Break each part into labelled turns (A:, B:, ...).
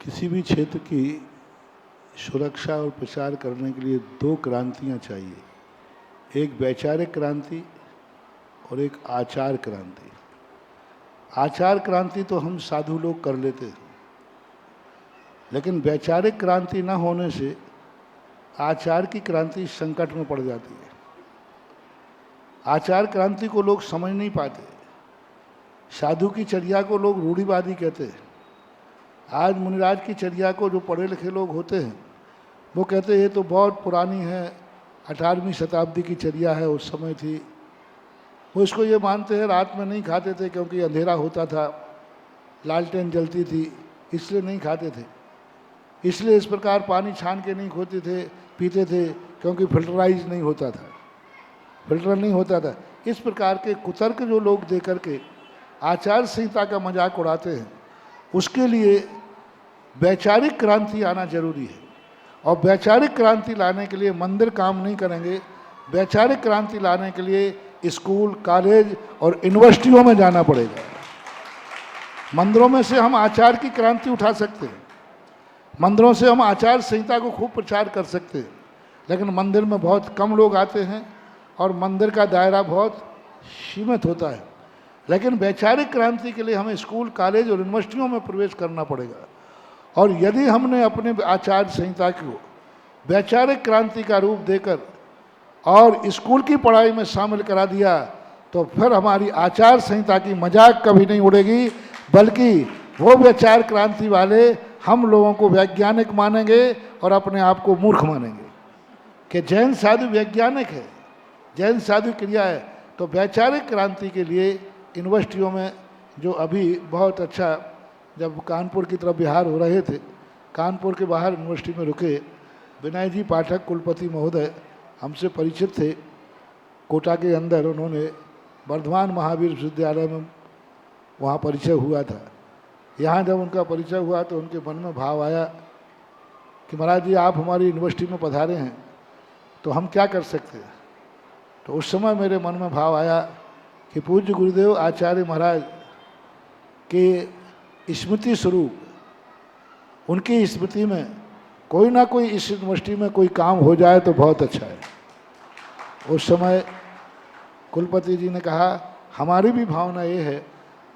A: किसी भी क्षेत्र की सुरक्षा और प्रचार करने के लिए दो क्रांतियां चाहिए, एक वैचारिक क्रांति और एक आचार क्रांति। आचार क्रांति तो हम साधु लोग कर लेते हैं, लेकिन वैचारिक क्रांति न होने से आचार की क्रांति संकट में पड़ जाती है। आचार क्रांति को लोग समझ नहीं पाते, साधु की चर्या को लोग रूढ़िवादी कहते हैं। आज मुनिराज की चर्या को जो पढ़े लिखे लोग होते हैं वो कहते हैं ये तो बहुत पुरानी है, 18वीं शताब्दी की चर्या है, उस समय थी। वो इसको ये मानते हैं रात में नहीं खाते थे क्योंकि अंधेरा होता था, लालटेन जलती थी, इसलिए नहीं खाते थे। इसलिए इस प्रकार पानी छान के नहीं खोते थे, पीते थे, क्योंकि फिल्टराइज नहीं होता था, फिल्टर नहीं होता था। इस प्रकार के कुतर्क जो लोग दे करके आचार संहिता का मजाक उड़ाते हैं, उसके लिए वैचारिक क्रांति आना जरूरी है। और वैचारिक क्रांति लाने के लिए मंदिर काम नहीं करेंगे। वैचारिक क्रांति लाने के लिए स्कूल, कॉलेज और यूनिवर्सिटियों में जाना पड़ेगा। मंदिरों में से हम आचार की क्रांति उठा सकते हैं, मंदिरों से हम आचार संहिता को खूब प्रचार कर सकते हैं, लेकिन मंदिर में बहुत कम लोग आते हैं और मंदिर का दायरा बहुत सीमित होता है। लेकिन वैचारिक क्रांति के लिए हमें स्कूल, कॉलेज और यूनिवर्सिटियों में प्रवेश करना पड़ेगा। और यदि हमने अपने आचार संहिता को वैचारिक क्रांति का रूप देकर और स्कूल की पढ़ाई में शामिल करा दिया तो फिर हमारी आचार संहिता की मजाक कभी नहीं उड़ेगी, बल्कि वो वैचार क्रांति वाले हम लोगों को वैज्ञानिक मानेंगे और अपने आप को मूर्ख मानेंगे कि जैन साधु वैज्ञानिक है, जैन साधु क्रिया है। तो वैचारिक क्रांति के लिए यूनिवर्सिटियों में जो अभी बहुत अच्छा, जब कानपुर की तरफ बिहार हो रहे थे, कानपुर के बाहर यूनिवर्सिटी में रुके, विनय जी पाठक कुलपति महोदय हमसे परिचित थे। कोटा के अंदर उन्होंने वर्धमान महावीर विश्वविद्यालय में वहाँ परिचय हुआ था। यहाँ जब उनका परिचय हुआ तो उनके मन में भाव आया कि महाराज जी आप हमारी यूनिवर्सिटी में पधारे हैं तो हम क्या कर सकते हैं। तो उस समय मेरे मन में भाव आया कि पूज्य गुरुदेव आचार्य महाराज के स्मृति स्वरूप उनकी स्मृति में कोई ना कोई इस यूनिवर्सिटी में कोई काम हो जाए तो बहुत अच्छा है। उस समय कुलपति जी ने कहा हमारी भी भावना ये है।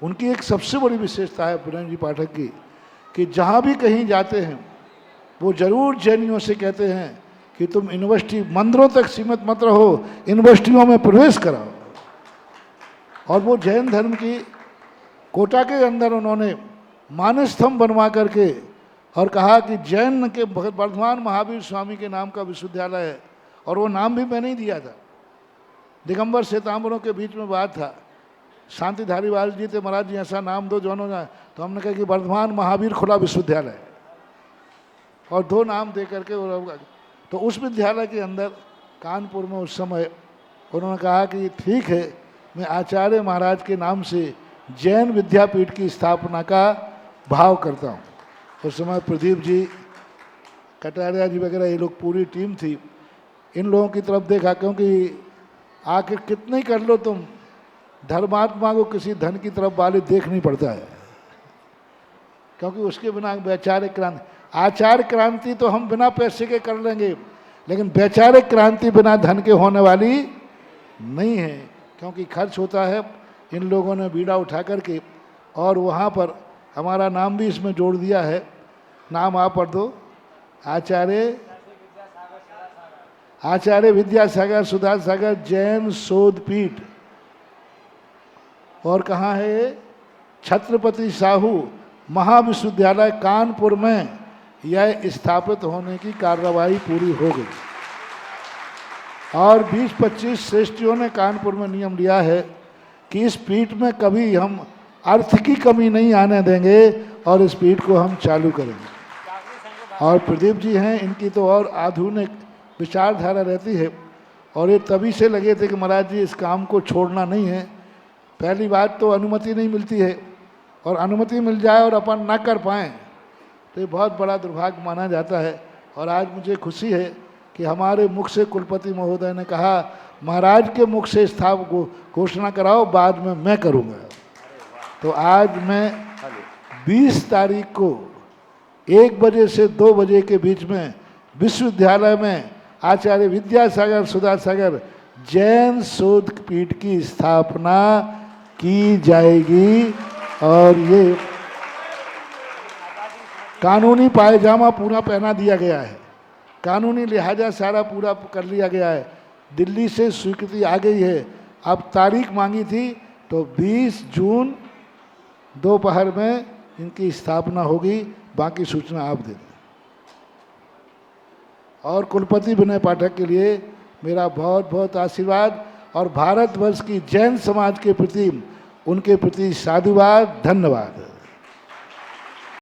A: उनकी एक सबसे बड़ी विशेषता है विनय जी पाठक की कि जहाँ भी कहीं जाते हैं वो जरूर जैनियों से कहते हैं कि तुम यूनिवर्सिटी मंदिरों तक सीमित मत रहो, यूनिवर्सिटियों में प्रवेश कराओ। और वो जैन धर्म की कोटा के अंदर उन्होंने मानस्तंभ बनवा करके और कहा कि जैन के वर्धमान महावीर स्वामी के नाम का विश्वविद्यालय है। और वो नाम भी मैंने ही दिया था। दिगंबर श्वेतांबरों के बीच में बात था, शांति धारीवाल जी थे, महाराज जी ऐसा नाम दो जो ना, तो हमने कहा कि वर्धमान महावीर खुला विश्वविद्यालय, और दो नाम दे करके। तो उस विद्यालय के अंदर कानपुर में उस समय उन्होंने कहा कि ठीक है, मैं आचार्य महाराज के नाम से जैन विद्यापीठ की स्थापना का भाव करता हूँ। उस समय प्रदीप जी, कटारिया जी वगैरह ये लोग पूरी टीम थी। इन लोगों की तरफ देखा, क्योंकि आखिर कितने ही कर लो तुम, धर्मात्मा को किसी धन की तरफ वाले देख नहीं पड़ता है, क्योंकि उसके बिना वैचारिक क्रांति, आचार क्रांति तो हम बिना पैसे के कर लेंगे, लेकिन वैचारिक क्रांति बिना धन के होने वाली नहीं है, क्योंकि खर्च होता है। इन लोगों ने बीड़ा उठा करके और वहाँ पर हमारा नाम भी इसमें जोड़ दिया है। नाम आप पढ़ दो, आचार्य विद्यासागर सुधा सागर जैन शोध पीठ। और कहाँ है? छत्रपति साहू महाविश्वविद्यालय कानपुर में यह स्थापित होने की कार्रवाई पूरी हो गई। और 20-25 श्रेष्ठियों ने कानपुर में नियम लिया है कि इस पीठ में कभी हम अर्थ की कमी नहीं आने देंगे और इस पीठ को हम चालू करेंगे। और प्रदीप जी हैं, इनकी तो और आधुनिक विचारधारा रहती है। और ये तभी से लगे थे कि महाराज जी इस काम को छोड़ना नहीं है। पहली बात तो अनुमति नहीं मिलती है, और अनुमति मिल जाए और अपन ना कर पाएँ तो ये बहुत बड़ा दुर्भाग्य माना जाता है। और आज मुझे खुशी है कि हमारे मुख से कुलपति महोदय ने कहा महाराज के मुख से घोषणा कराओ, बाद में मैं करूँगा। तो आज मैं 20 तारीख को 1 बजे से 2 बजे के बीच में विश्वविद्यालय में आचार्य विद्यासागर सुधासागर जैन शोध पीठ की स्थापना की जाएगी। और ये कानूनी पायजामा पूरा पहना दिया गया है, कानूनी लिहाजा सारा पूरा कर लिया गया है। दिल्ली से स्वीकृति आ गई है। अब तारीख मांगी थी तो 20 जून दोपहर में इनकी स्थापना होगी। बाकी सूचना आप दे दें। और कुलपति विनय पाठक के लिए मेरा बहुत बहुत आशीर्वाद और भारतवर्ष की जैन समाज के प्रति उनके प्रति साधुवाद, धन्यवाद।